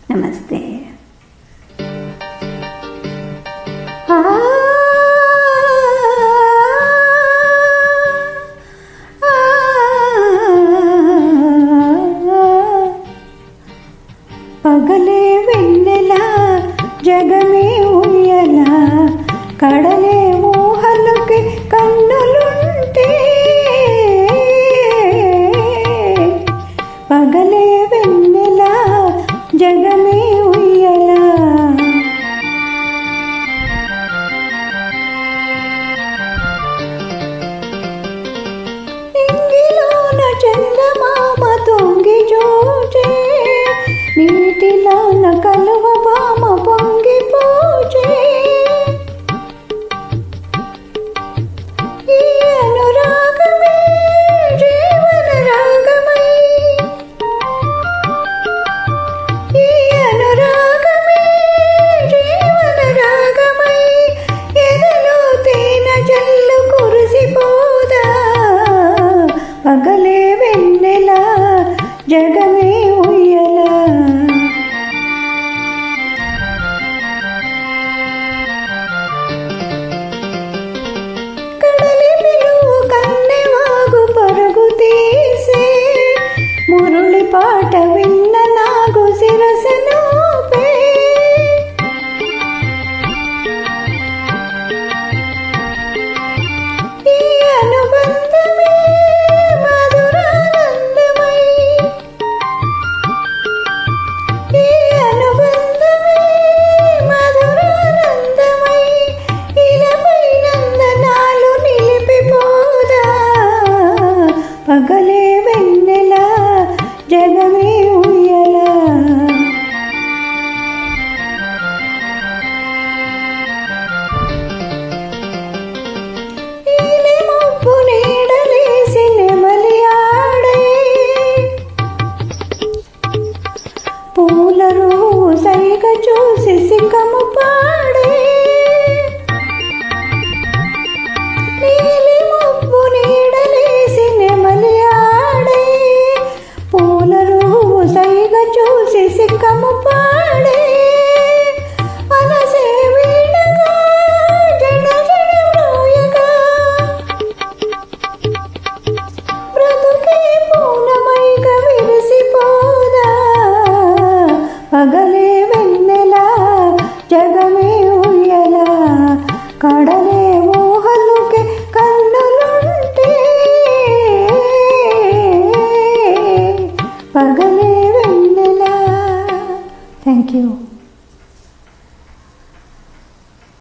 నమస్తే. పగలే వెన్నెల జగమే ఉయ్యల, కడలే ఊహలకి కన్నులుంటే, పగలే వెన్నెల జగమే ఉయ్యల. ఇంగిలోన చందమామ తొంగి చూచే, నీటిలోన కలువ బామ పొంగి పూచే. ఈ అనురాగమే జీవన రాగమై, ఈ అనురాగమే జీవన రాగమై, ఎదలో తేనె జల్లు కురిసిపోదా. పగలే వెన్నెల జగమే ఉయ్యల. కడలి పిలువు కన్నెవాగు పరుగు తీసే, మురళి పాట విన్న నాగు శిరసను పే. ఈ అనుబంధమే మధురానందమై, ఈ అనుబంధమే మధురానందమై, ఇలపై నందనాలు నిలిపిపోదా. పగలే వెన్నెల జగమే ఉయ్యల. ఈలె మబ్బు నీడలేసి నెమలి ఆడే, పూల రూవు సైగ చూసి సిక్కము పాడే. నీలి మబ్బు నీడలేసి నెమలి ఆడే, పూల రూవు సైగ చూసి సిక్కము పాడే. మనసే వీణగా జడ జడ మ్రోయగా, బ్రతుకే పూలమైగా విరిసిపోదా. పగలే వెన్నెల జగమే ఉయ్యల, కడలే ఊహలుకే కన్నులుంటే, పగలే వెన్నెల. Thank you.